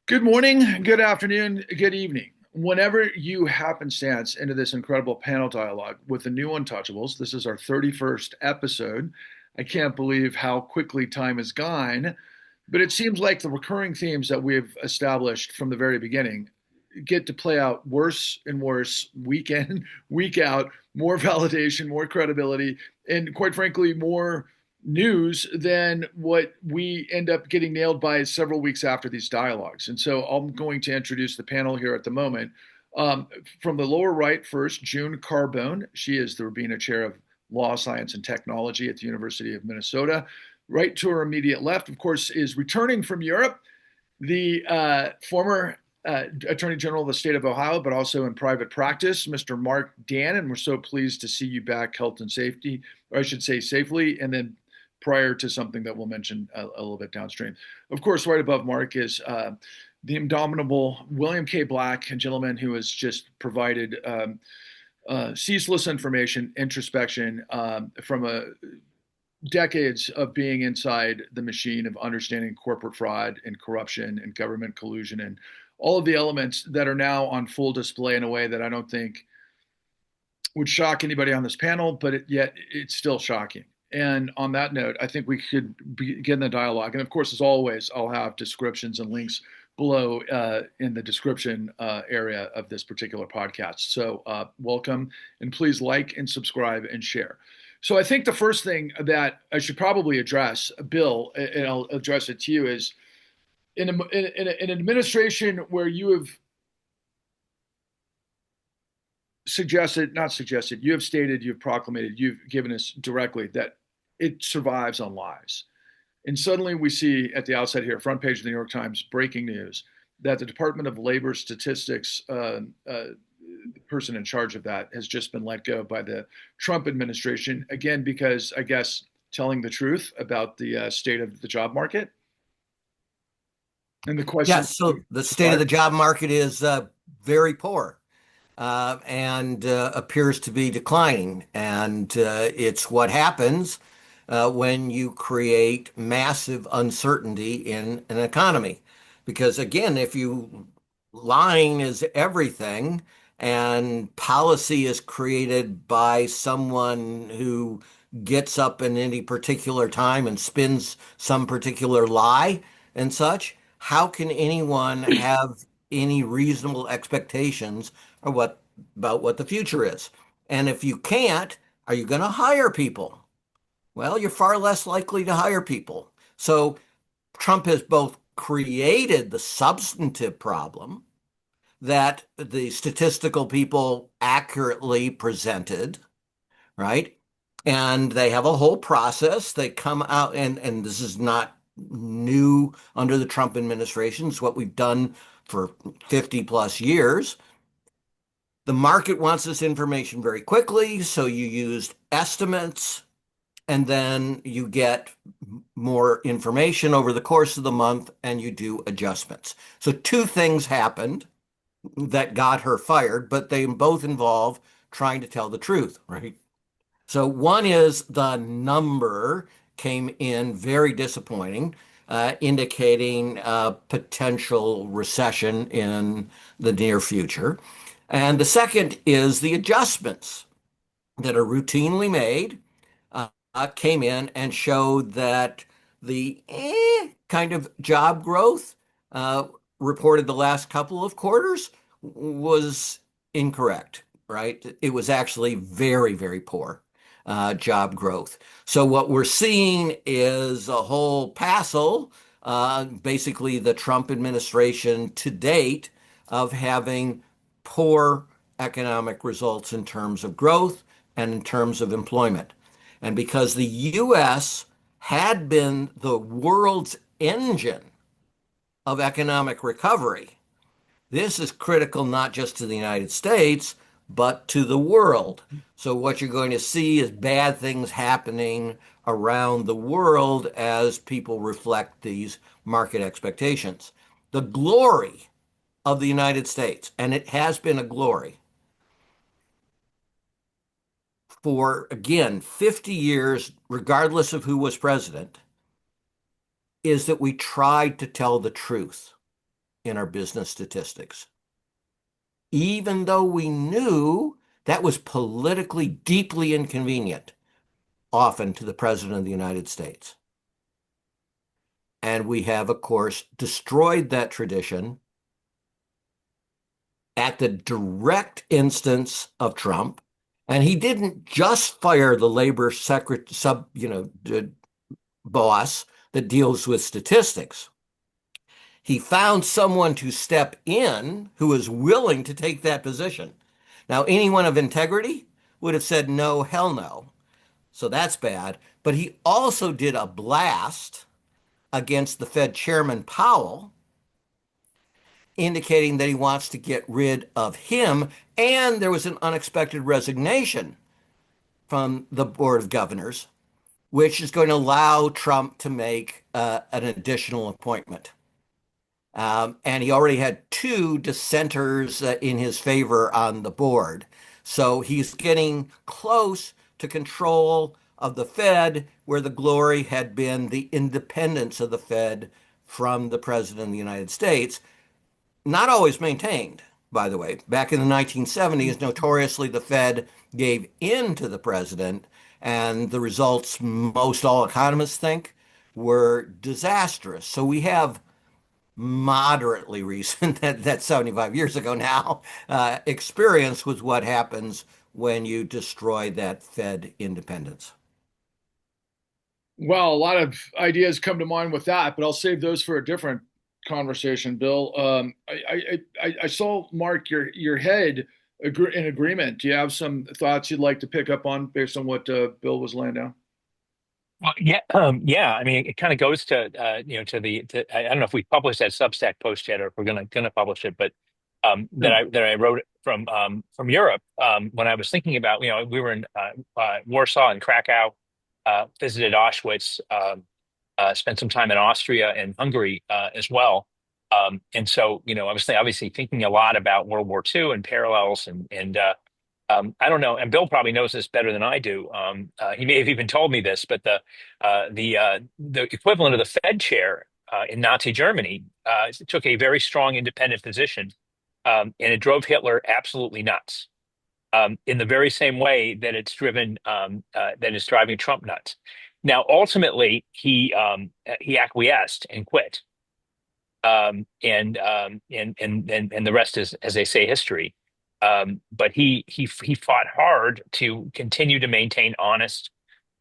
Good morning, good afternoon, good evening. Whenever you happenstance into this incredible panel dialogue with the new Untouchables, this is our 31st episode. I can't believe how quickly time has gone, but it seems like the recurring themes that we've established from the very beginning get to play out worse and worse week in, week out, more validation, more credibility, and quite frankly, more news than what we end up getting nailed by several weeks after these dialogues. And so I'm going to introduce the panel here at the moment. From the lower right, first, June Carbone. She is the Rabina Chair of Law, Science, and Technology at the University of Minnesota. Right to her immediate left, of course, is returning from Europe, the former Attorney General of the state of Ohio, but also in private practice, Mr. Marc Dan. And we're so pleased to see you back, health and safety, or I should say safely. And then prior to something that we'll mention a little bit downstream. Of course, right above Marc is the indomitable William K. Black, a gentleman who has just provided ceaseless information, introspection from decades of being inside the machine of understanding corporate fraud and corruption and government collusion and all of the elements that are now on full display in a way that I don't think would shock anybody on this panel, but yet it's still shocking. And on that note, I think we could begin the dialogue. And of course, as always, I'll have descriptions and links below in the description area of this particular podcast. So welcome, and please like and subscribe and share. So I think the first thing that I should probably address, Bill, and I'll address it to you, is in an administration where you have you have stated, you've proclamated, you've given us directly that it survives on lies. And suddenly we see at the outset here, front page of the New York Times, breaking news that the Department of Labor Statistics, the person in charge of that, has just been let go by the Trump administration, again, because I guess telling the truth about the state of the job market. And the question, Yes, so the state of the job market is very poor and appears to be declining. And it's what happens when you create massive uncertainty in an economy. Because again, if you lying is everything and policy is created by someone who gets up in any particular time and spins some particular lie and such, how can anyone have any reasonable expectations of about what the future is? And if you can't, are you going to hire people? Well, you're far less likely to hire people. So Trump has both created the substantive problem that the statistical people accurately presented, right? And they have a whole process. They come out, and this is not new under the Trump administration. It's what we've done for 50 plus years. The market wants this information very quickly, so you use estimates, and then you get more information over the course of the month and you do adjustments. So two things happened that got her fired, but they both involve trying to tell the truth, right? So one is the number came in very disappointing, indicating a potential recession in the near future. And the second is the adjustments that are routinely made came in and showed that the kind of job growth reported the last couple of quarters was incorrect, right? It was actually very, very poor job growth. So what we're seeing is a whole passel, basically the Trump administration to date, of having poor economic results in terms of growth and in terms of employment. And because the U.S. had been the world's engine of economic recovery, this is critical not just to the United States, but to the world. So what you're going to see is bad things happening around the world as people reflect these market expectations. The glory of the United States, and it has been a glory for, again, 50 years, regardless of who was president, is that we tried to tell the truth in our business statistics, even though we knew that was politically deeply inconvenient, often to the President of the United States. And we have, of course, destroyed that tradition at the direct instance of Trump. And he didn't just fire the labor boss that deals with statistics. He found someone to step in who was willing to take that position. Now, anyone of integrity would have said, no, hell no. So that's bad. But he also did a blast against the Fed chairman Powell, indicating that he wants to get rid of him. And there was an unexpected resignation from the Board of Governors, which is going to allow Trump to make an additional appointment. And he already had two dissenters in his favor on the board. So he's getting close to control of the Fed, where the glory had been the independence of the Fed from the President of the United States. Not always maintained, by the way. Back in the 1970s, notoriously, the Fed gave in to the president, and the results, most all economists think, were disastrous. So we have moderately recent, that's 75 years ago now, experience with what happens when you destroy that Fed independence. Well, a lot of ideas come to mind with that, but I'll save those for a different conversation, Bill. I saw, Marc, your head in agreement. Do you have some thoughts you'd like to pick up on based on what Bill was laying down? Well, yeah, yeah. I mean, it kind of goes to I don't know if we published that Substack post yet, or if we're gonna publish it, but that I wrote from Europe when I was thinking about, we were in Warsaw and Krakow, visited Auschwitz, spent some time in Austria and Hungary as well. And so, I was obviously thinking a lot about World War II and parallels, I don't know, and Bill probably knows this better than I do. He may have even told me this, but the equivalent of the Fed chair in Nazi Germany took a very strong independent position, and it drove Hitler absolutely nuts. In the very same way that it's driving Trump nuts. Now, ultimately, he acquiesced and quit, and the rest is, as they say, history. But he fought hard to continue to maintain honest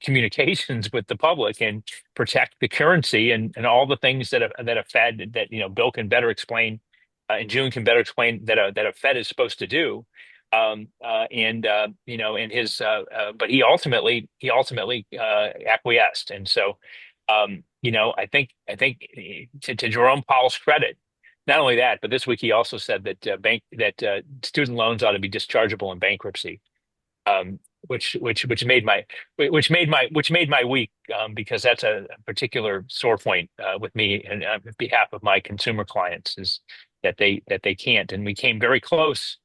communications with the public and protect the currency and all the things that a Fed that Bill can better explain, and June can better explain that a Fed is supposed to do. And his but he ultimately acquiesced. And so I think to Jerome Powell's credit, not only that, but this week he also said that student loans ought to be dischargeable in bankruptcy, which made my week, because that's a particular sore point with me and on behalf of my consumer clients, is that they can't, and we came very close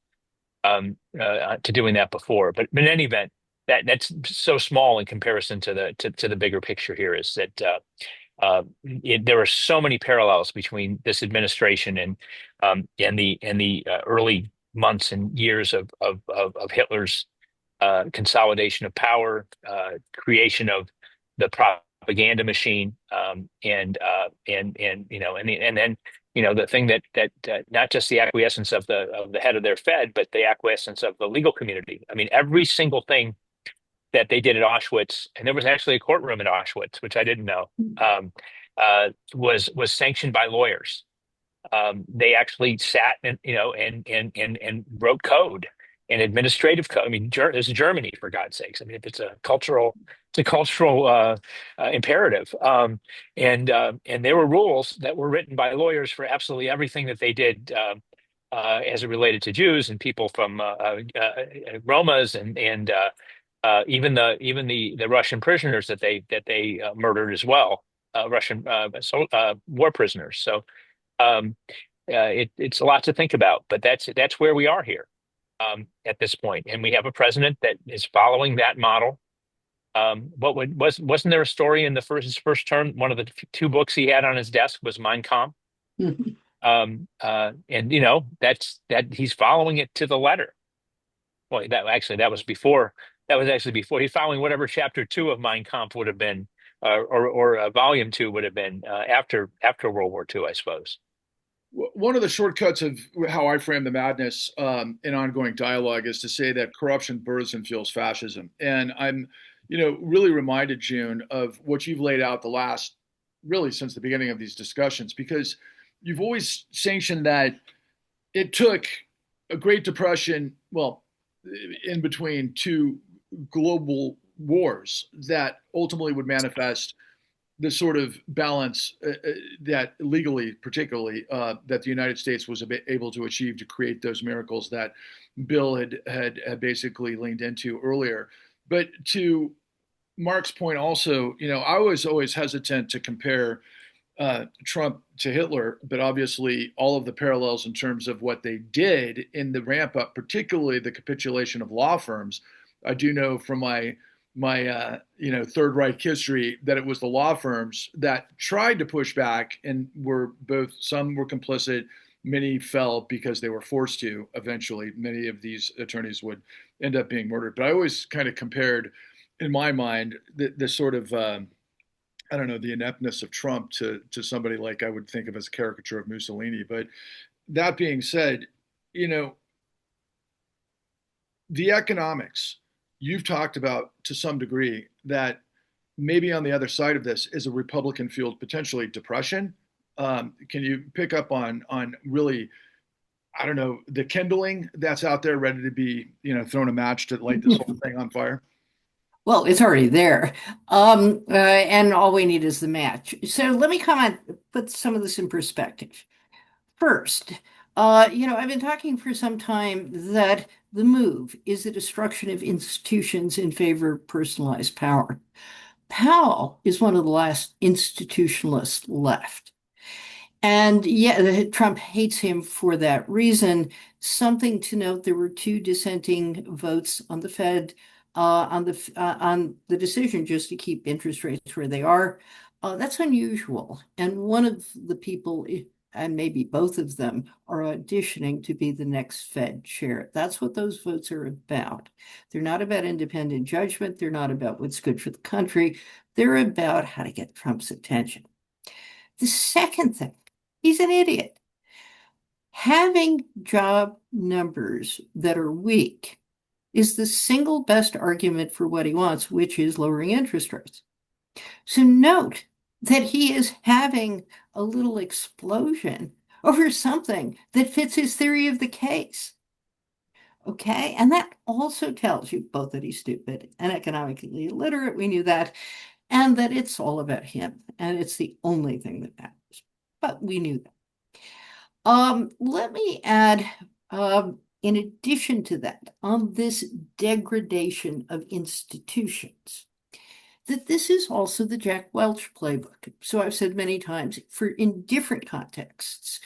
to doing that before. But in any event, that's so small in comparison to the bigger picture here, is that there are so many parallels between this administration and the early months and years of Hitler's consolidation of power, creation of the propaganda machine, and then the thing that not just the acquiescence of the head of their Fed, but the acquiescence of the legal community. I mean, every single thing that they did at Auschwitz, and there was actually a courtroom at Auschwitz, which I didn't know, was sanctioned by lawyers. They actually sat and wrote code and administrative code. I mean, this is Germany, for God's sakes. I mean, it's a cultural imperative. And there were rules that were written by lawyers for absolutely everything that they did, as it related to Jews and people from Romas, and even the Russian prisoners that they murdered as well, Russian war prisoners. So it's a lot to think about, but that's where we are here at this point, and we have a president that is following that model. Wasn't there a story in his first term? One of the two books he had on his desk was Mein Kampf. And that he's following it to the letter. Well, that was before. That was actually before he's following whatever chapter two of Mein Kampf would have been, or volume two would have been after World War II, I suppose. One of the shortcuts of how I frame the madness in ongoing dialogue is to say that corruption births and fuels fascism. And I'm, really reminded, June, of what you've laid out the last, really since the beginning of these discussions, because you've always sanctioned that it took a Great Depression, well, in between two global wars that ultimately would manifest the sort of balance that legally, particularly, that the United States was able to achieve to create those miracles that Bill had basically leaned into earlier. But to Marc's point, also, I was always hesitant to compare Trump to Hitler, but obviously all of the parallels in terms of what they did in the ramp up, particularly the capitulation of law firms. I do know from my Third Reich history that it was the law firms that tried to push back and some were complicit, many fell because they were forced to. Eventually, many of these attorneys would end up being murdered. But I always kind of compared, in my mind, the sort of I don't know, the ineptness of Trump to somebody like I would think of as a caricature of Mussolini. But that being said, you know, the economics you've talked about to some degree that maybe on the other side of this is a Republican fueled potentially depression. Can you pick up on really, I don't know, the kindling that's out there ready to be, thrown a match to light this whole thing on fire? Well, it's already there. And all we need is the match. So let me put some of this in perspective. First, I've been talking for some time that the move is the destruction of institutions in favor of personalized power. Powell is one of the last institutionalists left. And yeah, Trump hates him for that reason. Something to note, there were two dissenting votes on the Fed on the decision just to keep interest rates where they are. That's unusual. And one of the people, and maybe both of them, are auditioning to be the next Fed chair. That's what those votes are about. They're not about independent judgment. They're not about what's good for the country. They're about how to get Trump's attention. The second thing, he's an idiot. Having job numbers that are weak is the single best argument for what he wants, which is lowering interest rates. So note that he is having a little explosion over something that fits his theory of the case. Okay, and that also tells you both that he's stupid and economically illiterate, we knew that, and that it's all about him, and it's the only thing that matters. But we knew that. Let me add, in addition to that, on this degradation of institutions, that this is also the Jack Welch playbook. So I've said many times, in different contexts,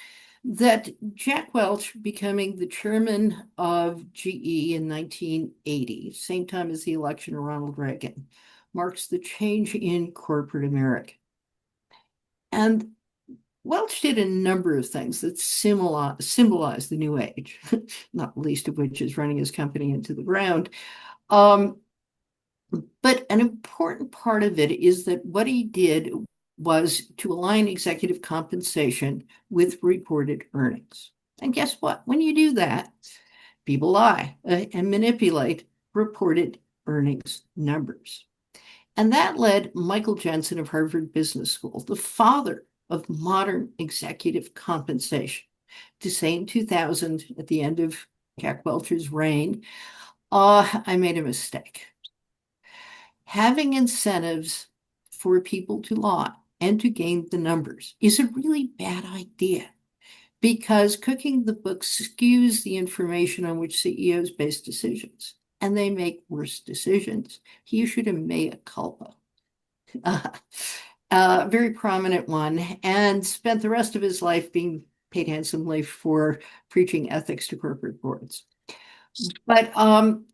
that Jack Welch becoming the chairman of GE in 1980, same time as the election of Ronald Reagan, marks the change in corporate America. And Welch did a number of things that symbolize the new age, not least of which is running his company into the ground. But an important part of it is that what he did was to align executive compensation with reported earnings. And guess what? When you do that, people lie and manipulate reported earnings numbers. And that led Michael Jensen of Harvard Business School, the father of modern executive compensation, to say in 2000, at the end of Jack Welch's reign, I made a mistake. Having incentives for people to lie and to gain the numbers is a really bad idea, because cooking the books skews the information on which CEOs base decisions, and they make worse decisions. He issued a mea culpa. Very prominent one, and spent the rest of his life being paid handsomely for preaching ethics to corporate boards. But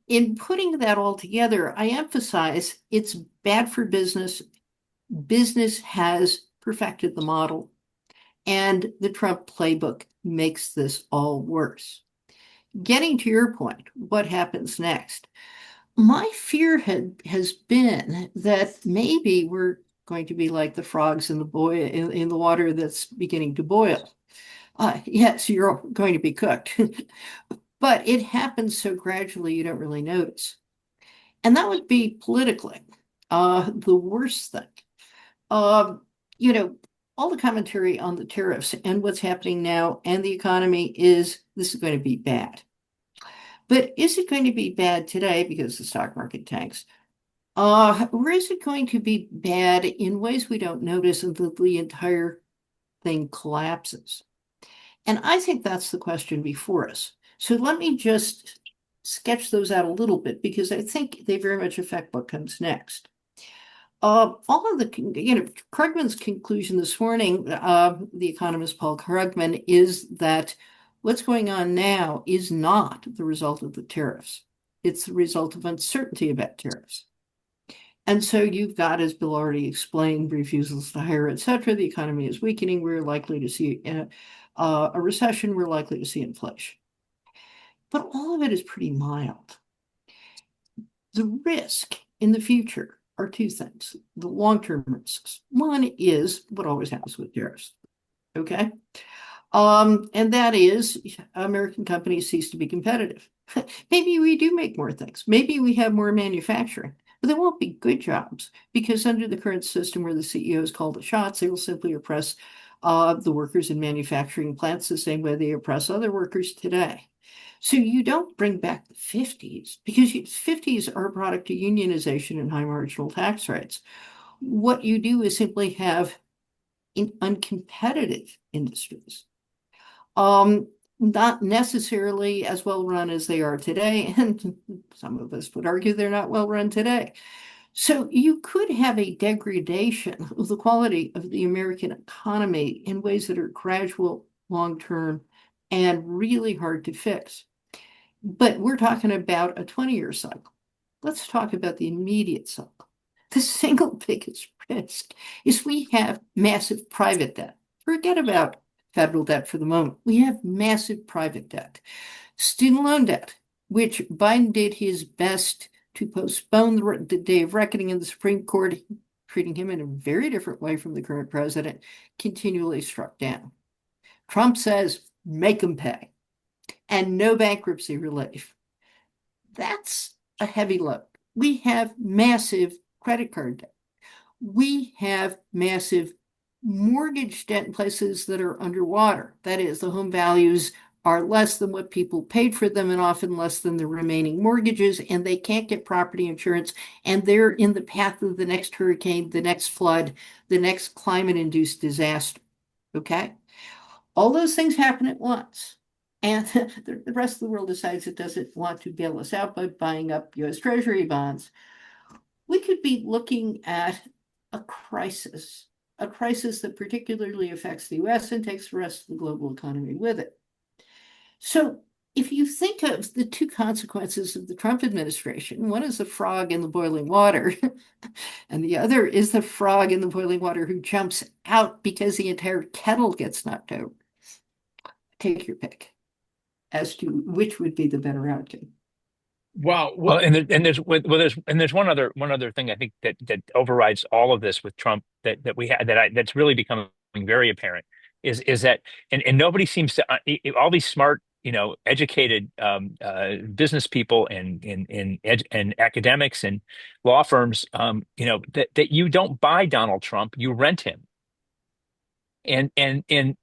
in putting that all together, I emphasize it's bad for business. Business has perfected the model, And the Trump playbook makes this all worse. Getting to your point, what happens next? My fear has been that maybe we're going to be like the frogs in in the water that's beginning to boil. Yes, you're going to be cooked, but it happens so gradually you don't really notice. And that would be politically the worst thing. Um, you know, all the commentary on the tariffs and what's happening now and the economy is this is going to be bad. But is it going to be bad today because the stock market tanks? Or is it going to be bad in ways we don't notice until the entire thing collapses? And I think that's the question before us. So let me just sketch those out a little bit because I think they very much affect what comes next. All of the, Krugman's conclusion this morning, the economist Paul Krugman, is that what's going on now is not the result of the tariffs. It's the result of uncertainty about tariffs. And so you've got, as Bill already explained, refusals to hire, et cetera. The economy is weakening. We're likely to see a recession. We're likely to see inflation. But all of it is pretty mild. The risk in the future are two things. The long-term risks. One is what always happens with tariffs. Okay. And that is American companies cease to be competitive. Maybe we do make more things. Maybe we have more manufacturing, but there won't be good jobs because under the current system where the CEOs call the shots, they will simply oppress the workers in manufacturing plants the same way they oppress other workers today. So you don't bring back the 50s because 50s are a product of unionization and high marginal tax rates. What you do is simply have uncompetitive industries, not necessarily as well run as they are today, and some of us would argue they're not well run today. So you could have a degradation of the quality of the American economy in ways that are gradual, long-term, and really hard to fix. But we're talking about a 20-year cycle. Let's talk about the immediate cycle. The single biggest risk is we have massive private debt. Forget about federal debt for the moment. We have massive private debt. Student loan debt, which Biden did his best to postpone the day of reckoning in the Supreme Court, treating him in a very different way from the current president, continually struck down. Trump says, make them pay, and no bankruptcy relief. That's a heavy load. We have massive credit card debt. We have massive mortgage debt in places that are underwater. That is, the home values are less than what people paid for them and often less than the remaining mortgages, and they can't get property insurance, and they're in the path of the next hurricane, the next flood, the next climate-induced disaster. Okay? All those things happen at once. And the rest of the world decides it doesn't want to bail us out by buying up US Treasury bonds. We could be looking at a crisis that particularly affects the US and takes the rest of the global economy with it. So if you think of the two consequences of the Trump administration, one is the frog in the boiling water, and the other is the frog in the boiling water who jumps out because the entire kettle gets knocked over. Take your pick as to which would be the better outcome. Wow. Well, there's one other thing I think that overrides all of this with Trump that we had that's really becoming very apparent is that and nobody seems to all these smart educated business people and academics and law firms that you don't buy Donald Trump, you rent him. And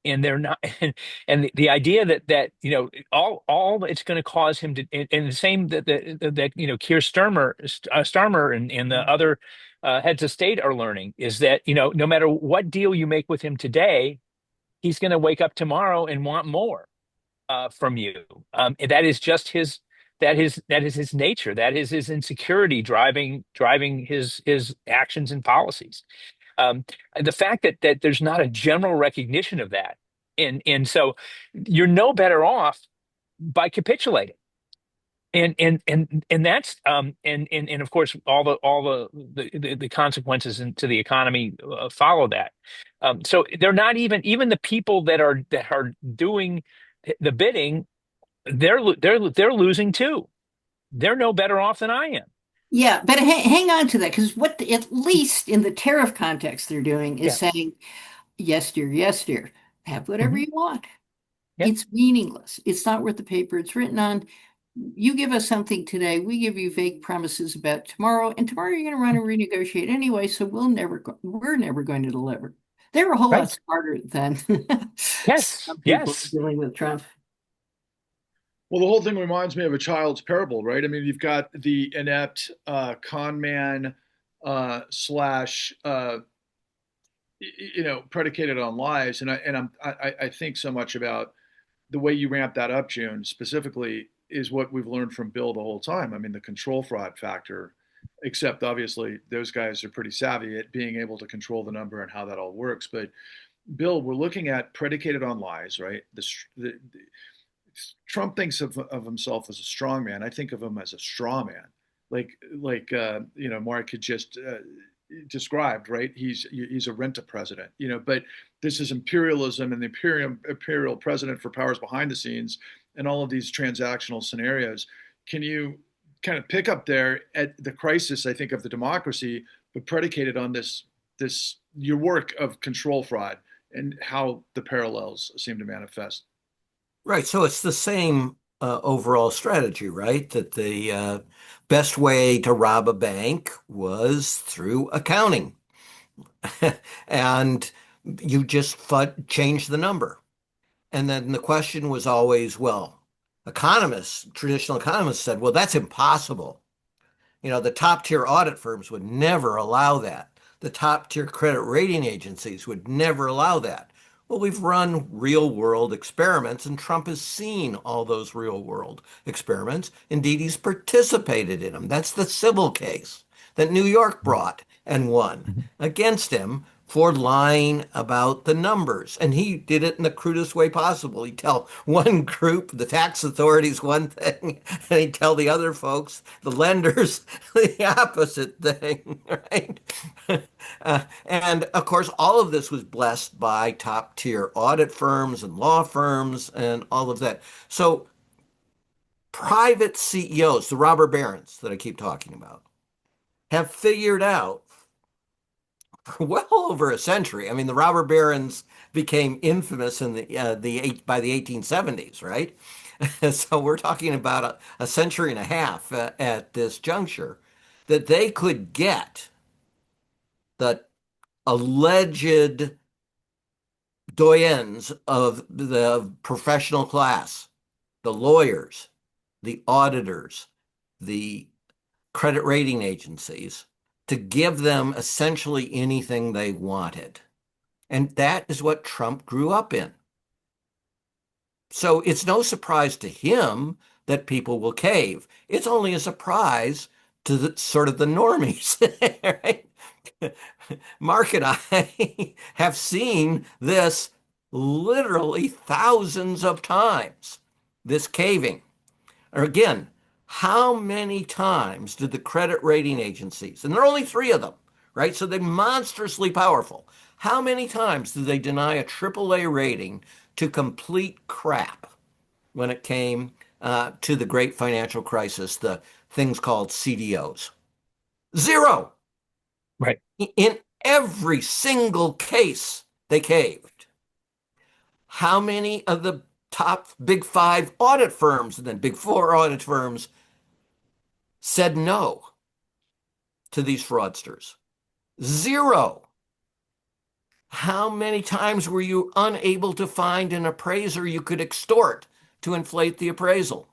they're not and the idea that all it's going to cause him to and the same that Keir Starmer and the other heads of state are learning is that no matter what deal you make with him today, he's going to wake up tomorrow and want more from you. And that is just that is his nature. That is his insecurity driving his actions and policies. Um, the fact that there's not a general recognition of that, and so you're no better off by capitulating. And that's and of course all the consequences to the economy follow that. So they're not even the people that are doing the bidding, they're losing too. They're no better off than I am. Yeah, but hang on to that because what at least in the tariff context they're doing is Yeah. saying, yes, dear, have whatever Hmm. you want. Yep. It's meaningless. It's not worth the paper it's written on. You give us something today, we give you vague promises about tomorrow, and tomorrow you're going to run and renegotiate anyway, so we're never going to deliver. They're a whole lot Right. smarter than Yes. some people Yes. dealing with Trump. Well, the whole thing reminds me of a child's parable, right? I mean, you've got the inept con man slash predicated on lies, and I think so much about the way you ramp that up, June, specifically is what we've learned from Bill the whole time. I mean, the control fraud factor, except obviously those guys are pretty savvy at being able to control the number and how that all works. But Bill, we're looking at predicated on lies, right? Trump thinks of himself as a strong man. I think of him as a straw man, like Marc had just described, right? He's a rent a president, but this is imperialism and the imperial president for powers behind the scenes and all of these transactional scenarios. Can you kind of pick up there at the crisis, I think, of the democracy, but predicated on this your work of control fraud and how the parallels seem to manifest? Right. So it's the same overall strategy, right? That the best way to rob a bank was through accounting. And you just change the number. And then the question was always, well, traditional economists said, well, that's impossible. The top tier audit firms would never allow that. The top tier credit rating agencies would never allow that. Well, we've run real world experiments, and Trump has seen all those real world experiments. Indeed, he's participated in them. That's the civil case that New York brought and won Mhm. against him for lying about the numbers. And he did it in the crudest way possible. He'd tell one group, the tax authorities, one thing, and he'd tell the other folks, the lenders, the opposite thing, right? And of course, all of this was blessed by top tier audit firms and law firms and all of that. So, private CEOs, the robber barons that I keep talking about, have figured out for well over a century. I mean, the robber barons became infamous in by the 1870s, right? So we're talking about a century and a half at this juncture that they could get the alleged doyens of the professional class, the lawyers, the auditors, the credit rating agencies, to give them essentially anything they wanted. And that is what Trump grew up in. So it's no surprise to him that people will cave. It's only a surprise to the sort of the normies, right? Marc and I have seen this literally thousands of times, this caving. Or again, how many times did the credit rating agencies, and there are only three of them, right? So they're monstrously powerful. How many times did they deny a AAA rating to complete crap when it came to the great financial crisis, the things called CDOs? Zero. Right. In every single case, they caved. How many of the top big five audit firms and then big four audit firms said no to these fraudsters? Zero. How many times were you unable to find an appraiser you could extort to inflate the appraisal?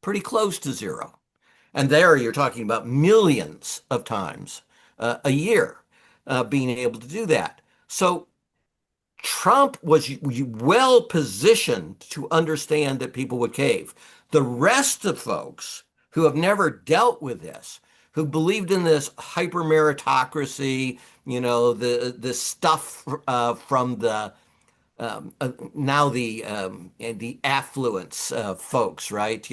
Pretty close to zero. And there you're talking about millions of times a year being able to do that. So Trump was well positioned to understand that people would cave. The rest of folks who have never dealt with this, who believed in this hyper meritocracy, the stuff from the now the affluence folks, right?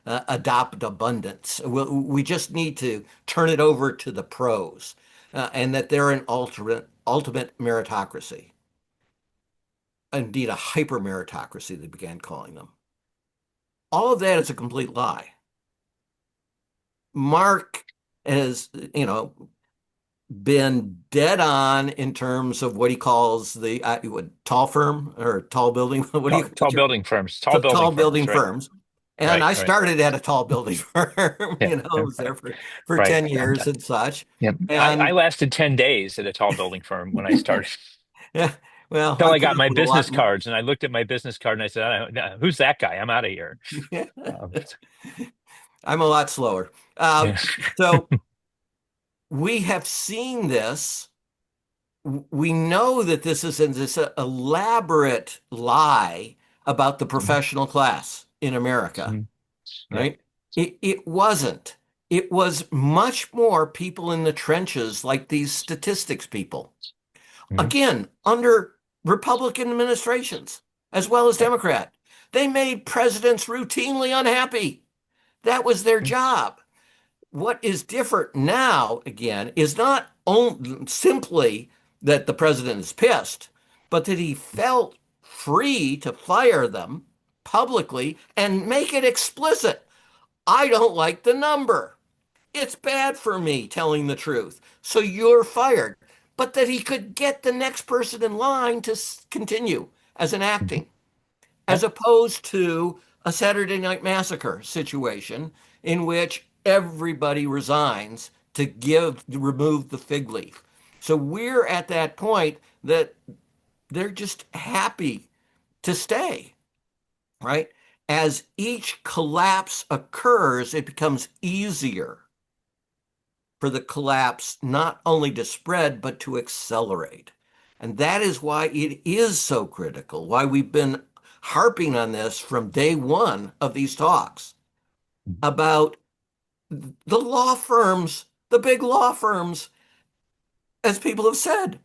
adopt abundance. We just need to turn it over to the pros, and that they're an ultimate meritocracy. Indeed, a hyper meritocracy, they began calling them. All of that is a complete lie. Marc has, been dead on in terms of what he calls the tall firm or tall building. What do you Tall building firms. tall Firms. building Right. firms? And Right. I Right. started at a tall building firm. Yeah. I Yeah. was there for Right. 10 years and such. Yeah. I And lasted 10 days at a tall building firm when I started. yeah, well, Until I I put got up my with a lot business more. cards, and I looked at my business card and I said, no, "Who's that guy? I'm out of here." Um, I'm a lot slower. yeah. So we have seen this. We know that this is this elaborate lie about the Mhm. professional class in America, Mhm. Yeah. right? It wasn't. It was much more people in the trenches, like these statistics people. Mhm. Again, under Republican administrations as well as Right. Democrat, they made presidents routinely unhappy. That was their Mhm. job. What is different now, again, is not only simply that the president is pissed, but that he felt free to fire them publicly and make it explicit. I don't like the number. It's bad for me telling the truth. So you're fired. But that he could get the next person in line to continue as an Mhm. acting, Yeah. as opposed to a Saturday Night Massacre situation in which everybody resigns to remove the fig leaf. So we're at that point that they're just happy to stay, right? As each collapse occurs, it becomes easier for the collapse not only to spread, but to accelerate. And that is why it is so critical, why we've been harping on this from day one of these talks Mhm. about the law firms, the big law firms, as people have said.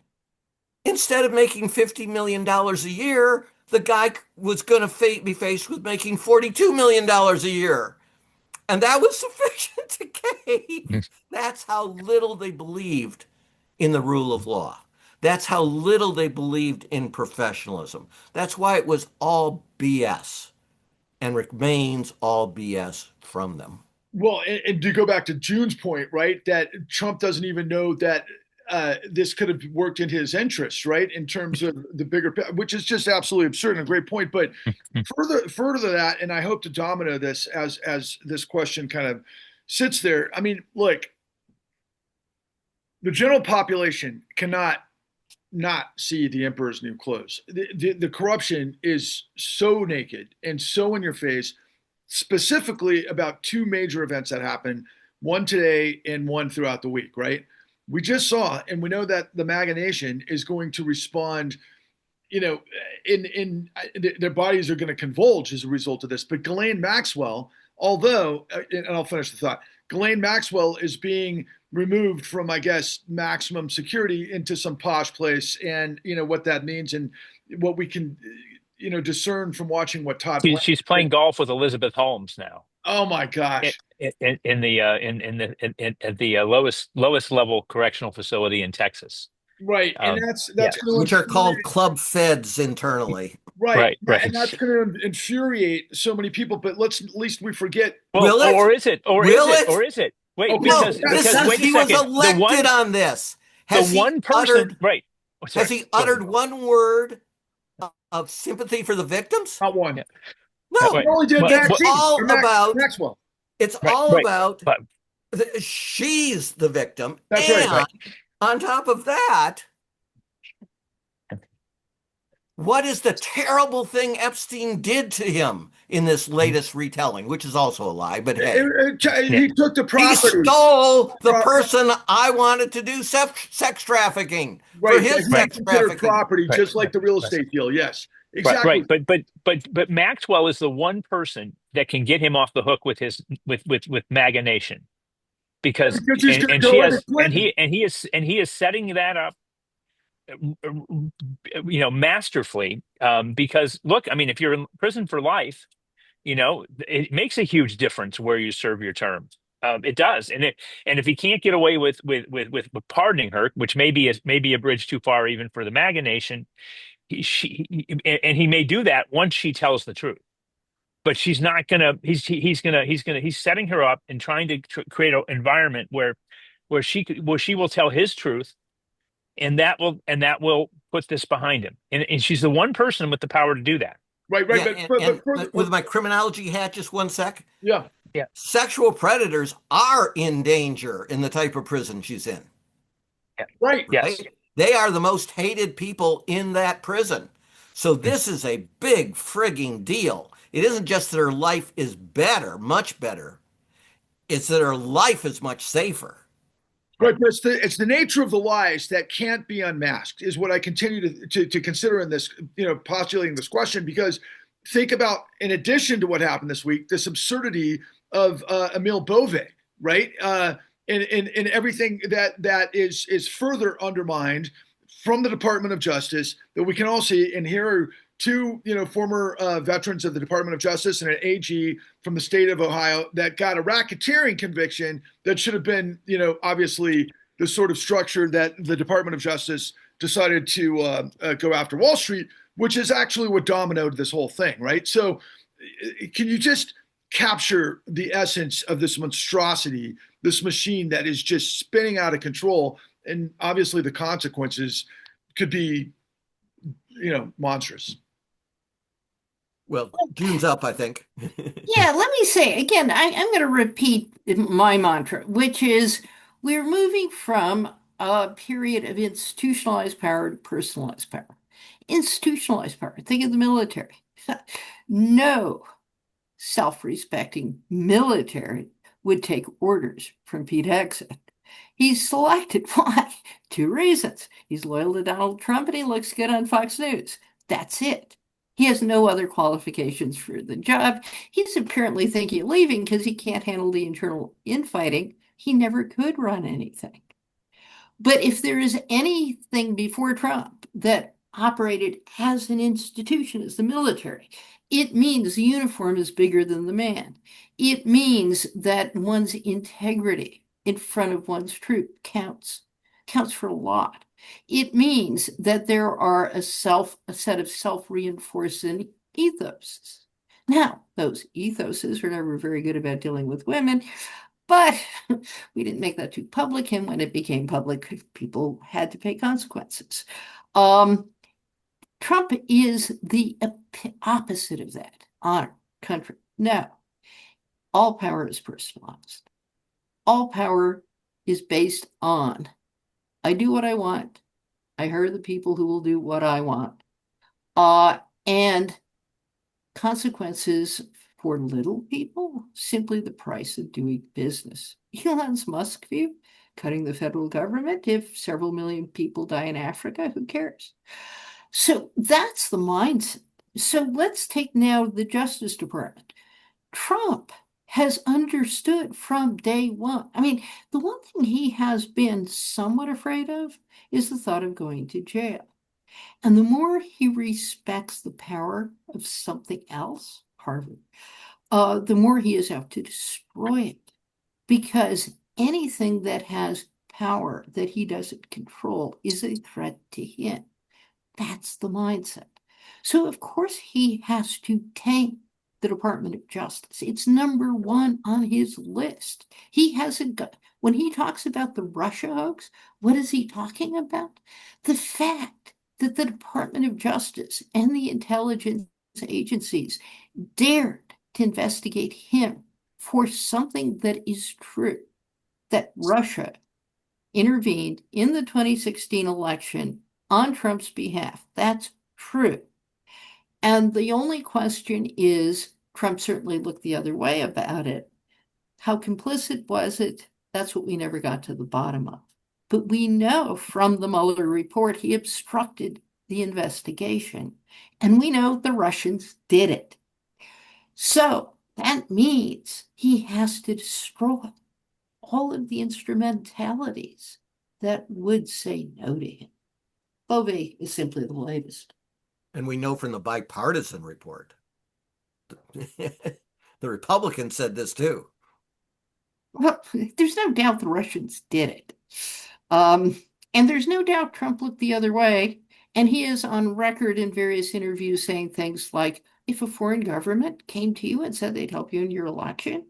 Instead of making $50 million a year, the guy was going to be faced with making $42 million a year. And that was sufficient to Mhm. cave. That's how little they believed in the rule of law. That's how little they believed in professionalism. That's why it was all BS and remains all BS from them. Well, and to go back to June's point, right, that Trump doesn't even know that this could have worked in his interest, right, in terms of the bigger, which is just absolutely absurd and a great point. But further to that, and I hope to domino this as this question kind of sits there. I mean, look, the general population cannot not see the emperor's new clothes. The corruption is so naked and so in your face, specifically about two major events that happened, one today and one throughout the week, right? We just saw, and we know that the MAGA nation is going to respond, you know, in their bodies are going to convulge as a result of this. But Ghislaine Maxwell, although, and I'll finish the thought, Ghislaine Maxwell is being removed from, I guess, maximum security into some posh place, and you know what that means, and what we can, discern from watching what Todd Blank She's did. playing golf with Elizabeth Holmes now. Oh my in, gosh. in the at the lowest level correctional facility in Texas. Right. And Yeah, that's going Which to are called infuriate. club feds internally. Right. right, right. And that's going to infuriate so many people, but let's at least we forget. Well, Will it? or is it? Or is Will it? it? Or is it? Wait, Okay, No, this because is wait a he was second. elected on this. The Has he one person, uttered right? Oh, has sorry. he Go ahead. uttered one word of sympathy for the victims? not one. Yeah. No. He Wait. only did What? It's What? Maxine or all about Maxwell. it's Right. all Right. about But she's the victim. That's right. And right. on top of that, what is the terrible thing Epstein did to him in this latest retelling, which is also a lie, but hey. Yeah. He took the He property. stole the Pro- person I wanted to do sex trafficking for right. That his he Right. sex considered trafficking. property, Right. just like the real Right. estate deal. Yes, Right, exactly. right, but Maxwell is the one person that can get him off the hook with his with MAGA Nation because Because he's going to and go she into has Clinton. and he is setting that up, masterfully. Because look, I mean, if you're in prison for life, it makes a huge difference where you serve your term. It does, and if he can't get away with pardoning her, which maybe a bridge too far even for the MAGA nation, and he may do that once she tells the truth. But she's not gonna. He's setting her up and trying to create an environment where she will tell his truth, and that will put this behind him. And she's the one person with the power to do that. Right, Yeah, right. but with my criminology hat, just one sec. Yeah. Yeah. Sexual predators are in danger in the type of prison she's in. Yeah. Right. Yes. Right? They are the most hated people in that prison. So this is a big frigging deal. It isn't just that her life is better, much better. It's that her life is much safer. Right, but it's the nature of the lies that can't be unmasked is what I continue to consider in this, postulating this question, because think about, in addition to what happened this week, this absurdity of Emile Beauvais, right? And everything that is further undermined from the Department of Justice that we can all see. And here are two, former veterans of the Department of Justice and an AG from the state of Ohio that got a racketeering conviction that should have been, obviously the sort of structure that the Department of Justice decided to go after Wall Street, which is actually what dominoed this whole thing, right? So can you just capture the essence of this monstrosity, this machine that is just spinning out of control? And obviously the consequences could be, monstrous. Well, June's up, I think. Yeah, let me say again, I'm going to repeat my mantra, which is we're moving from a period of institutionalized power to personalized power. Institutionalized power, think of the military. No self-respecting military would take orders from Pete Hegseth. He's selected. Why? Two reasons. He's loyal to Donald Trump and he looks good on Fox News. That's it. He has no other qualifications for the job. He's apparently thinking of leaving because he can't handle the internal infighting. He never could run anything. But if there is anything before Trump that operated as an institution, as the military, it means the uniform is bigger than the man. It means that one's integrity in front of one's troop counts for a lot. It means that there are a set of self-reinforcing ethoses. Now, those ethoses are never very good about dealing with women, but we didn't make that too public, and when it became public, people had to pay consequences. Trump is the opposite of that. Honor, country. No, all power is personalized. All power is based on I do what I want. I hire the people who will do what I want. And consequences for little people, simply the price of doing business. Elon Musk's view, cutting the federal government. If several million people die in Africa, who cares? So that's the mindset. So let's take now the Justice Department. Trump has understood from day one. I mean, the one thing he has been somewhat afraid of is the thought of going to jail. And the more he respects the power of something else, Harvard, the more he is out to destroy it. Because anything that has power that he doesn't control is a threat to him. That's the mindset. So, of course, he has to tame the Department of Justice. It's number one on his list. He hasn't got, when he talks about the Russia hoax, what is he talking about? The fact that the Department of Justice and the intelligence agencies dared to investigate him for something that is true, that Russia intervened in the 2016 election on Trump's behalf. That's true. And the only question is, Trump certainly looked the other way about it. How complicit was it? That's what we never got to the bottom of. But we know from the Mueller report he obstructed the investigation. And we know the Russians did it. So that means he has to destroy all of the instrumentalities that would say no to him. Beauvais is simply the latest. And we know from the bipartisan report The Republicans said this too. Well, there's no doubt the Russians did it. Um, and there's no doubt Trump looked the other way. And he is on record in various interviews saying things like, if a foreign government came to you and said they'd help you in your election,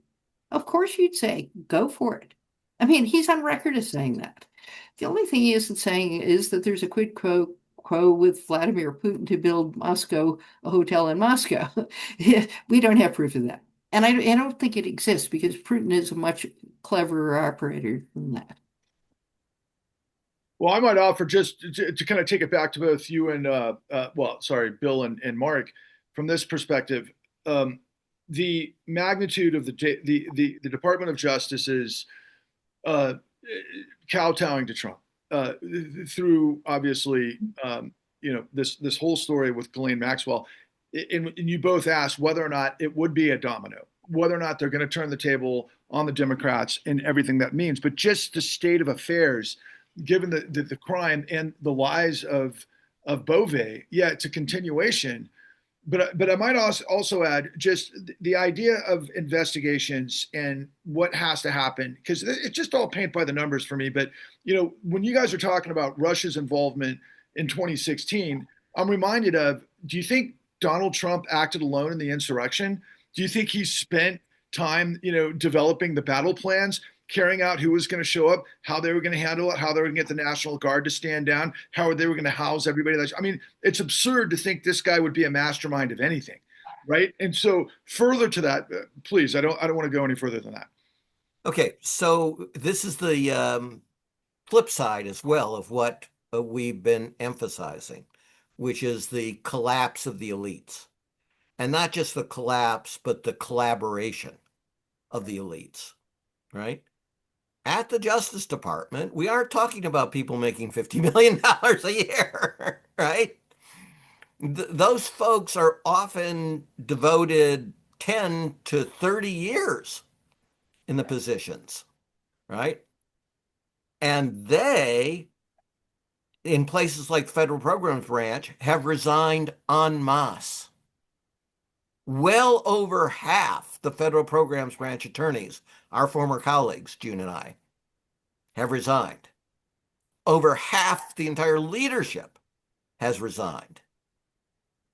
of course you'd say, go for it. I mean, he's on record as saying that. The only thing he isn't saying is that there's a quid pro quo with Vladimir Putin to build Moscow a hotel in Moscow. We don't have proof of that. And I don't think it exists because Putin is a much cleverer operator than that. Well, I might offer just to kind of take it back to both you and, well, sorry, Bill and Mark, from this perspective, um, the magnitude of the Department of Justice's uh, kowtowing to Trump through obviously this whole story with Ghislaine Maxwell, and you both asked whether or not it would be a domino, whether or not they're going to turn the table on the Democrats and everything that means, but just the state of affairs, given the crime and the lies of Bove, yeah, it's a continuation. But I might also add just the idea of investigations and what has to happen, because it's just all paint by the numbers for me. But when you guys are talking about Russia's involvement in 2016, I'm reminded of: do you think Donald Trump acted alone in the insurrection? Do you think he spent time, developing the battle plans, carrying out who was going to show up, how they were going to handle it, how they were going to get the National Guard to stand down, how they were going to house everybody? I mean, it's absurd to think this guy would be a mastermind of anything, right? And so, further to that, please, I don't want to go any further than that. Okay, so this is the flip side as well of what we've been emphasizing, which is the collapse of the elites. And not just the collapse, but the collaboration of the elites, right? At the Justice Department, we aren't talking about people making $50 million a year, right? Those folks are often devoted 10 to 30 years in the positions, right? And they, in places like Federal Programs Branch, have resigned en masse. Well over half the Federal Programs Branch attorneys, our former colleagues, June and I, have resigned. Over half the entire leadership has resigned.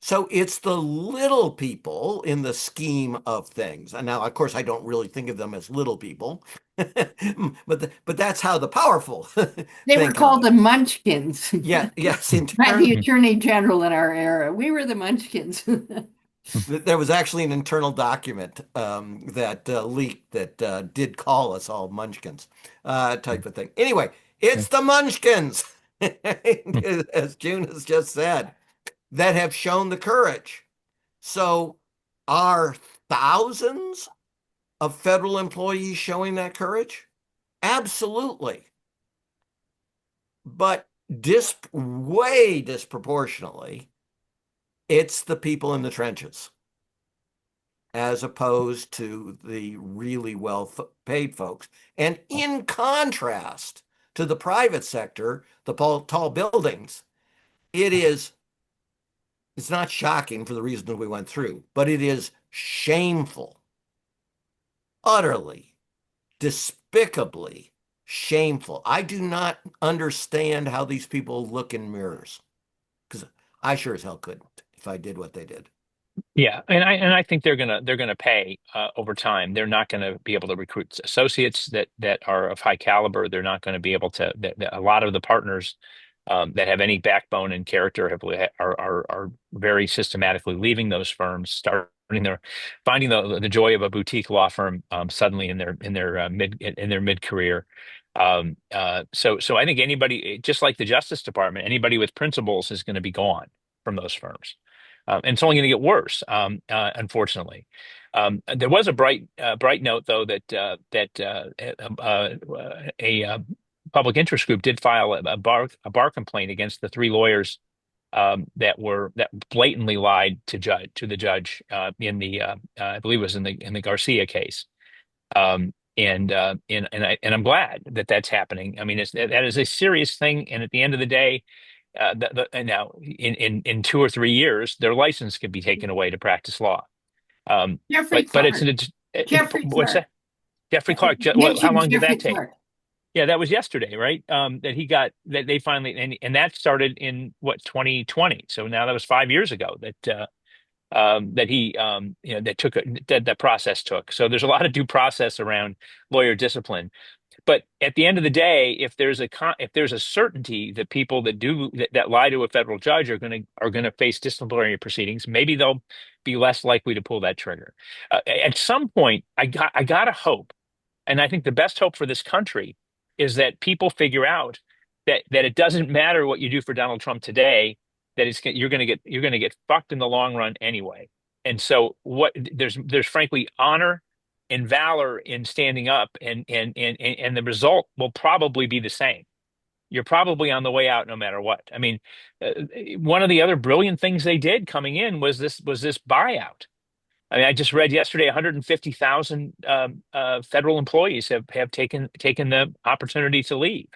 So it's the little people in the scheme of things. And now, of course, I don't really think of them as little people, but that's how the powerful They were think of called the them. Munchkins Yeah, yes, by the internally. Attorney General in our era. We were the Munchkins. There was actually an internal document that leaked that did call us all Munchkins, type of thing. Anyway, it's the Munchkins, as June has just said, that have shown the courage. So are thousands of federal employees showing that courage? Absolutely. But way disproportionately, it's the people in the trenches, as opposed to the really well paid folks. And in contrast to the private sector, the tall buildings, it's not shocking for the reasons we went through, but it is shameful, utterly, despicably shameful. I do not understand how these people look in mirrors, because I sure as hell couldn't if I did what they did. Yeah, and I think they're gonna pay over time. They're not going to be able to recruit associates that are of high caliber. They're not going to be able to. A lot of the partners that have any backbone and character are very systematically leaving those firms, finding the joy of a boutique law firm suddenly in their mid career. So I think anybody, just like the Justice Department, anybody with principles is going to be gone from those firms. And it's only going to get worse, unfortunately. There was a bright note, though, that a public interest group did file a bar complaint against the three lawyers that blatantly lied to the judge in I believe it was in the Garcia case. And I'm glad that that's happening. I mean, that is a serious thing, and at the end of the day, and now in 2 or 3 years, their license could be taken away to practice law. Jeffrey But it's Clark. Jeffrey what's Clark. that? Jeffrey Clark. How Mention long did Jeffrey that take? Clark. Yeah, that was yesterday, right? That he got that they finally and that started in what 2020. So now that was 5 years ago that he that process took. So there's a lot of due process around lawyer discipline. But at the end of the day, if there's a certainty that people that lie to a federal judge are going to face disciplinary proceedings, maybe they'll be less likely to pull that trigger. At some point, I gotta hope, and I think the best hope for this country is that people figure out that it doesn't matter what you do for Donald Trump today, that you're going to get fucked in the long run anyway. And so there's frankly honor and valor in standing up, and the result will probably be the same. You're probably on the way out no matter what. I mean, uh, one of the other brilliant things they did coming in was this buyout. I mean, I just read yesterday 150,000 federal employees have taken the opportunity to leave.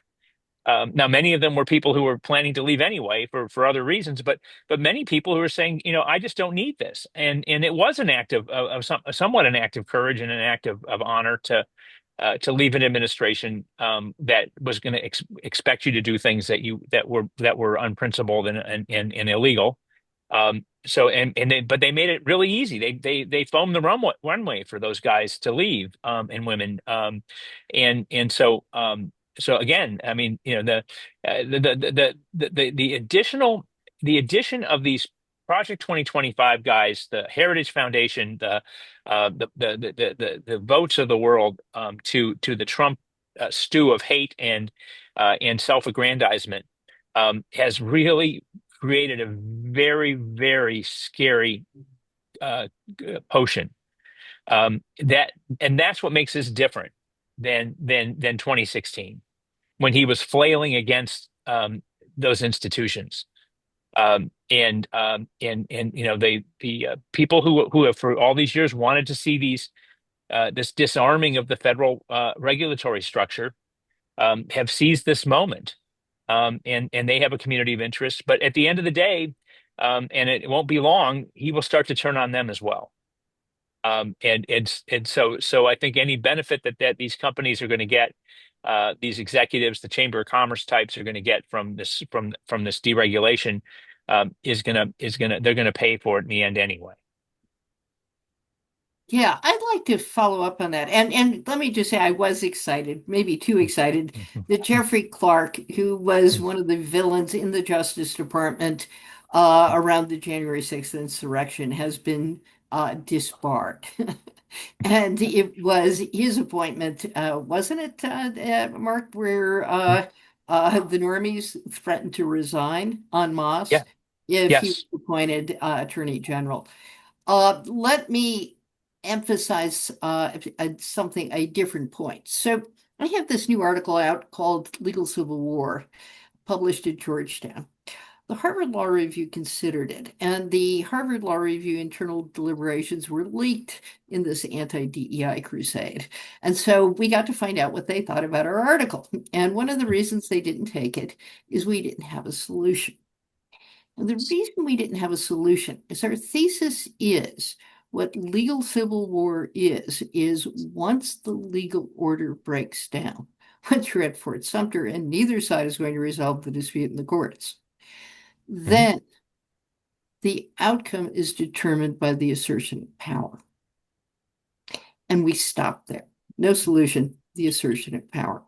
Now, many of them were people who were planning to leave anyway for other reasons, but many people who were saying, I just don't need this, and it was an act somewhat an act of courage and an act of honor to leave an administration that was going to expect you to do things that were unprincipled and illegal. But they made it really easy. They foamed the runway for those guys to leave, and women. So again, I mean, the addition of these Project 2025 guys, the Heritage Foundation, the votes of the world, to the Trump stew of hate and self-aggrandizement, has really created a very, very scary uh, potion. That's what makes this different than 2016, when he was flailing against those institutions. The people who have for all these years wanted to see this disarming of the federal regulatory structure have seized this moment, and they have a community of interest. But at the end of the day, and it won't be long, he will start to turn on them as well. And so I think any benefit that these companies are going to get, these executives, the Chamber of Commerce types are going to get from this deregulation, they're gonna pay for it in the end anyway. Yeah, I'd like to follow up on that. And let me just say I was excited, maybe too excited, that Jeffrey Clark, who was one of the villains in the Justice Department around the January 6th insurrection, has been disbarred. And it was his appointment, wasn't it, Mark, where the normies threatened to resign en masse Yeah. if he was Yes. appointed Attorney General. Let me emphasize a different point. So I have this new article out called Legal Civil War, published at Georgetown. The Harvard Law Review considered it, and the Harvard Law Review internal deliberations were leaked in this anti-DEI crusade. And so we got to find out what they thought about our article. And one of the reasons they didn't take it is we didn't have a solution. And the reason we didn't have a solution is our thesis is what legal civil war is once the legal order breaks down, once you're at Fort Sumter and neither side is going to resolve the dispute in the courts, Mhm. then the outcome is determined by the assertion of power. And we stop there. No solution, the assertion of power.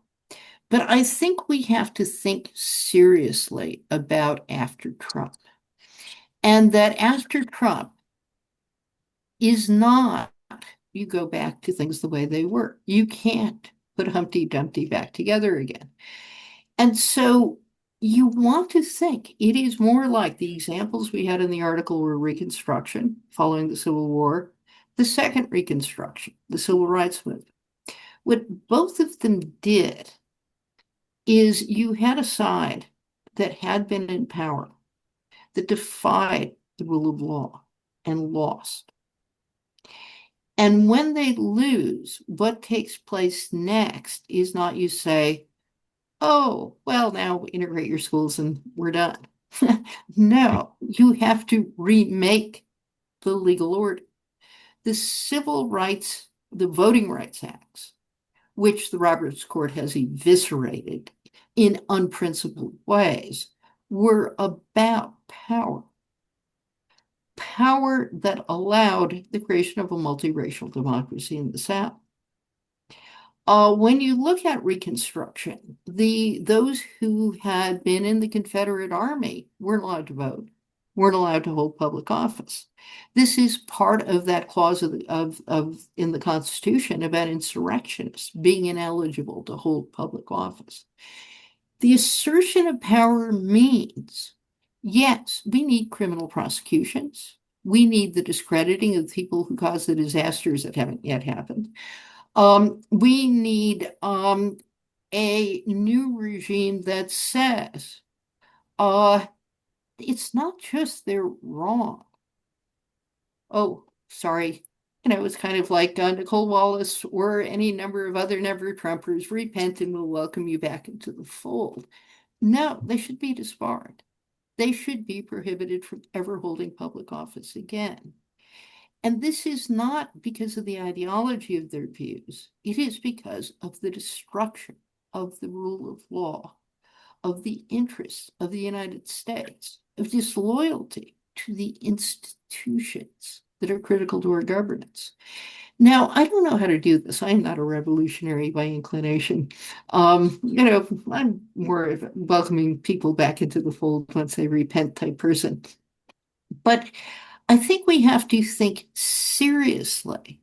But I think we have to think seriously about after Trump. And that after Trump is not, you go back to things the way they were. You can't put Humpty Dumpty back together again. And so you want to think it is more like the examples we had in the article were Reconstruction following the Civil War, the second Reconstruction, the Civil Rights Movement. What both of them did is you had a side that had been in power that defied the rule of law and lost. And when they lose, what takes place next is not you say, oh, well, now integrate your schools and we're done. No, you have to remake the legal order. The civil rights, the Voting Rights Acts, which the Roberts Court has eviscerated in unprincipled ways, were about power. Power that allowed the creation of a multiracial democracy in the South. When you look at Reconstruction, those who had been in the Confederate Army weren't allowed to vote, weren't allowed to hold public office. This is part of that clause in the Constitution about insurrectionists being ineligible to hold public office. The assertion of power means, yes, we need criminal prosecutions. We need the discrediting of people who caused the disasters that haven't yet happened. We need a new regime that says it's not just they're wrong. Oh, sorry. It's kind of like Nicole Wallace or any number of other never Trumpers. Repent and we'll welcome you back into the fold. No, they should be disbarred. They should be prohibited from ever holding public office again. And this is not because of the ideology of their views. It is because of the destruction of the rule of law, of the interests of the United States, of disloyalty to the institutions that are critical to our governance. Now, I don't know how to do this. I'm not a revolutionary by inclination. I'm more of a welcoming people back into the fold once they repent type person. But I think we have to think seriously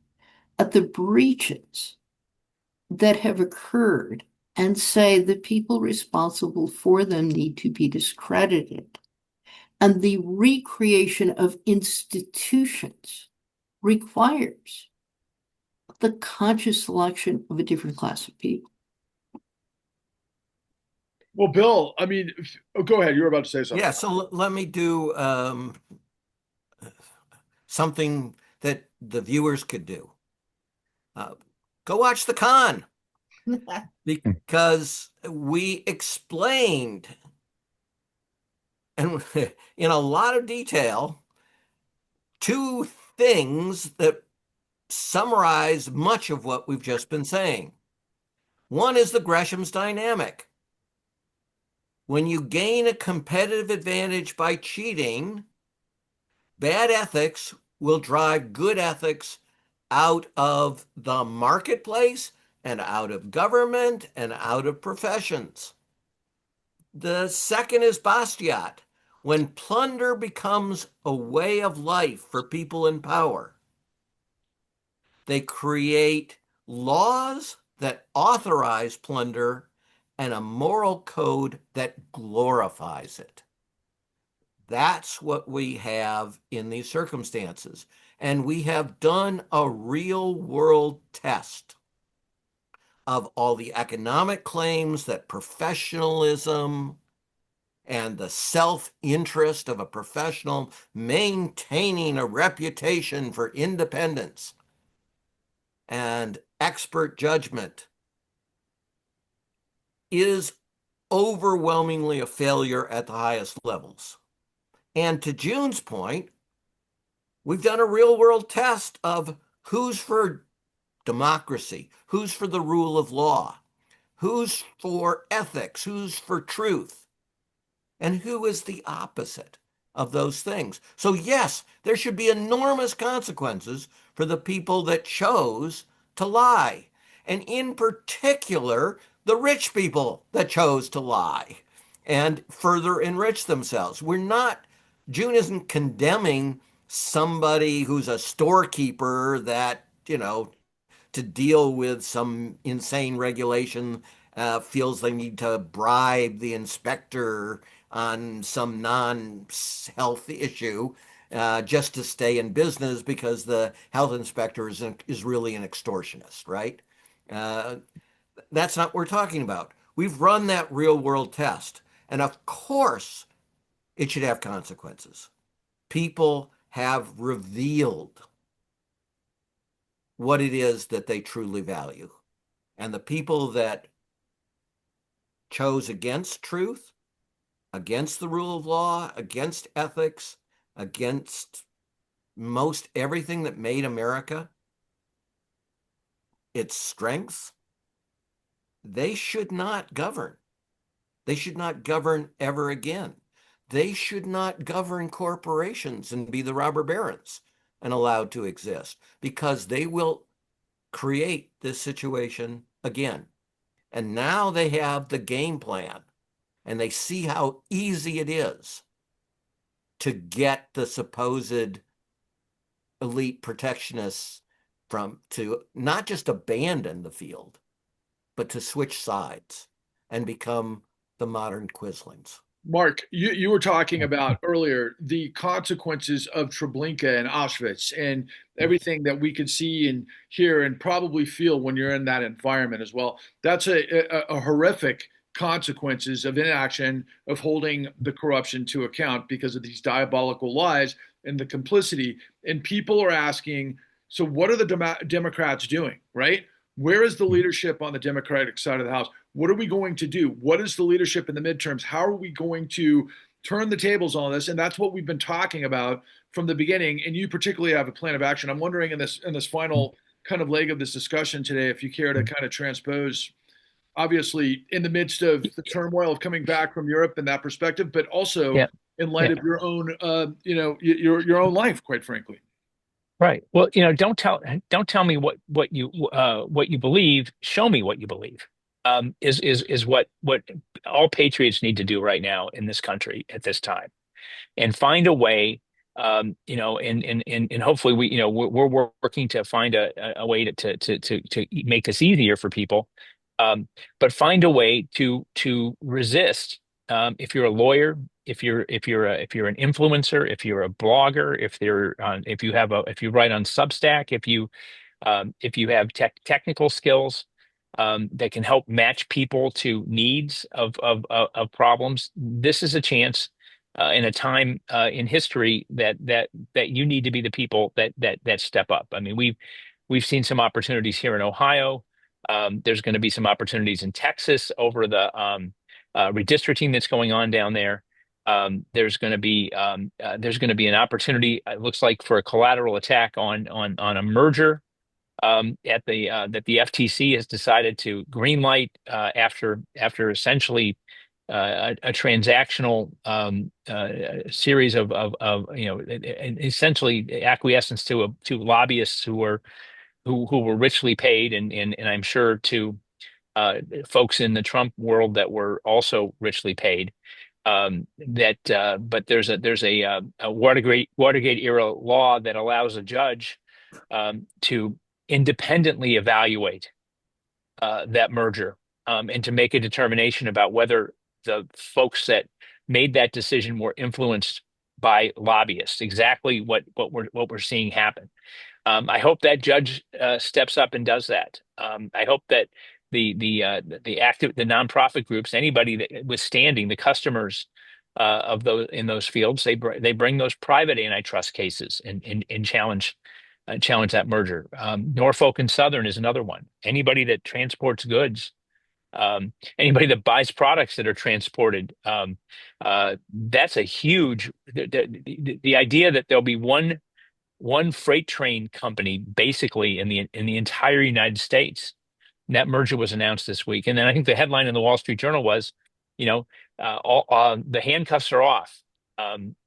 at the breaches that have occurred and say the people responsible for them need to be discredited. And the recreation of institutions requires the conscious selection of a different class of people. Well, Bill, I mean, go ahead. You were about to say something. Yeah, so let me do something that the viewers could do. Go watch The Con, because we explained and in a lot of detail two things that summarize much of what we've just been saying. One is the Gresham's dynamic. When you gain a competitive advantage by cheating, bad ethics will drive good ethics out of the marketplace and out of government and out of professions. The second is Bastiat. When plunder becomes a way of life for people in power, they create laws that authorize plunder and a moral code that glorifies it. That's what we have in these circumstances. And we have done a real world test of all the economic claims that professionalism and the self-interest of a professional maintaining a reputation for independence and expert judgment is overwhelmingly a failure at the highest levels. And to June's point, we've done a real world test of who's for democracy, who's for the rule of law, who's for ethics, who's for truth, and who is the opposite of those things. So yes, there should be enormous consequences for the people that chose to lie, and in particular, the rich people that chose to lie and further enrich themselves. June isn't condemning somebody who's a storekeeper that, to deal with some insane regulation, feels they need to bribe the inspector on some non-health issue just to stay in business because the health inspector is really an extortionist, right? That's not what we're talking about. We've run that real world test. And of course, it should have consequences. People have revealed what it is that they truly value. And the people that chose against truth, against the rule of law, against ethics, against most everything that made America its strengths, they should not govern. They should not govern ever again. They should not govern corporations and be the robber barons and allowed to exist, because they will create this situation again. And now they have the game plan, and they see how easy it is to get the supposed elite protectionists to not just abandon the field, but to switch sides and become the modern Quislings. Marc, you were talking about earlier the consequences of Treblinka and Auschwitz and everything that we could see and hear and probably feel when you're in that environment as well. That's a horrific consequences of inaction, of holding the corruption to account because of these diabolical lies and the complicity. And people are asking, so what are the Democrats doing, right? Where is the leadership on the Democratic side of the House? What are we going to do? What is the leadership in the midterms? How are we going to turn the tables on this? And that's what we've been talking about from the beginning. And you particularly have a plan of action. I'm wondering in this final kind of leg of this discussion today, if you care to kind of transpose, obviously in the midst of the turmoil of coming back from Europe and that perspective, but also Yeah. in light Yeah. of your own, your own life, quite frankly. Right. Well, don't tell me what you believe. Show me what you believe. Is what all patriots need to do right now in this country at this time, and find a way. And hopefully we're working to find a way to make this easier for people. But find a way to resist. If you're a lawyer, if you're an influencer, if you're a blogger, if you write on Substack, if you have technical skills that can help match people to needs of problems, this is a chance in a time in history that you need to be the people that step up. I mean, we've seen some opportunities here in Ohio. There's going to be some opportunities in Texas over the redistricting that's going on down there. There's going to be an opportunity. It looks like for a collateral attack on a merger that the FTC has decided to greenlight after essentially a transactional series essentially acquiescence to lobbyists who were richly paid, and I'm sure to folks in the Trump world that were also richly paid. But there's a Watergate era law that allows a judge to independently evaluate that merger, and to make a determination about whether the folks that made that decision were influenced by lobbyists. Exactly what we're seeing happen. I hope that judge steps up and does that. I hope that the nonprofit groups, anybody that withstanding the customers of those in those fields, they bring those private antitrust cases and challenge that merger. Norfolk and Southern is another one. Anybody that transports goods, anybody that buys products that are transported, that's a huge. The idea that there'll be one freight train company basically in the entire United States. And that merger was announced this week, and then I think the headline in the Wall Street Journal was, all the handcuffs are off,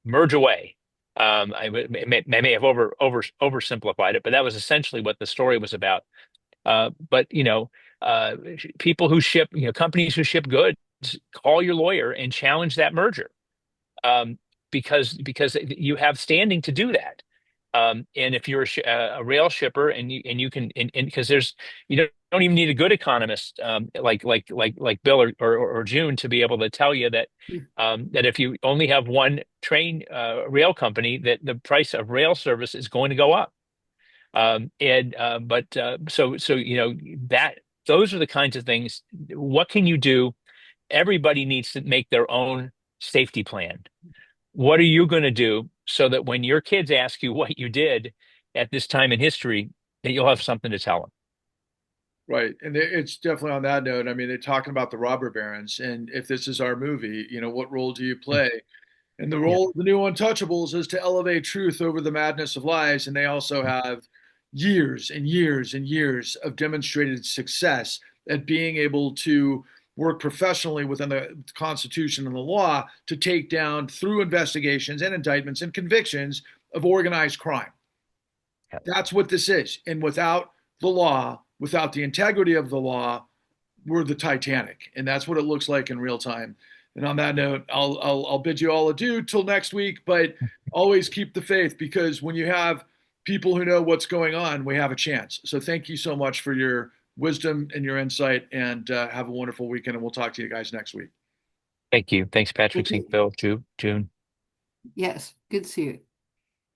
merge away. I may have oversimplified it, but that was essentially what the story was about. But people who ship, companies who ship goods, call your lawyer and challenge that merger, um, because you have standing to do that. And if you're a rail shipper and you can and because you don't even need a good economist like Bill or June to be able to tell you that if you only have one train rail company, that the price of rail service is going to go up. And but so that those are the kinds of things. What can you do? Everybody needs to make their own safety plan. What are you going to do so that when your kids ask you what you did at this time in history, that you'll have something to tell them? Right. And it's definitely on that note. I mean, they're talking about the robber barons. And if this is our movie, what role do you play? And the Yeah. role of the new Untouchables is to elevate truth over the madness of lies. And they also have years and years and years of demonstrated success at being able to work professionally within the Constitution and the law to take down, through investigations and indictments and convictions, of organized crime. Yeah. That's what this is. And without the law, without the integrity of the law, we're the Titanic. And that's what it looks like in real time. And on that note, I'll bid you all adieu till next week, but always keep the faith, because when you have people who know what's going on, we have a chance. So thank you so much for your wisdom and your insight, and have a wonderful weekend. And we'll talk to you guys next week. Thank you. Thanks, Patrick. Thank you. Thank Bill, June. Yes, good to see you.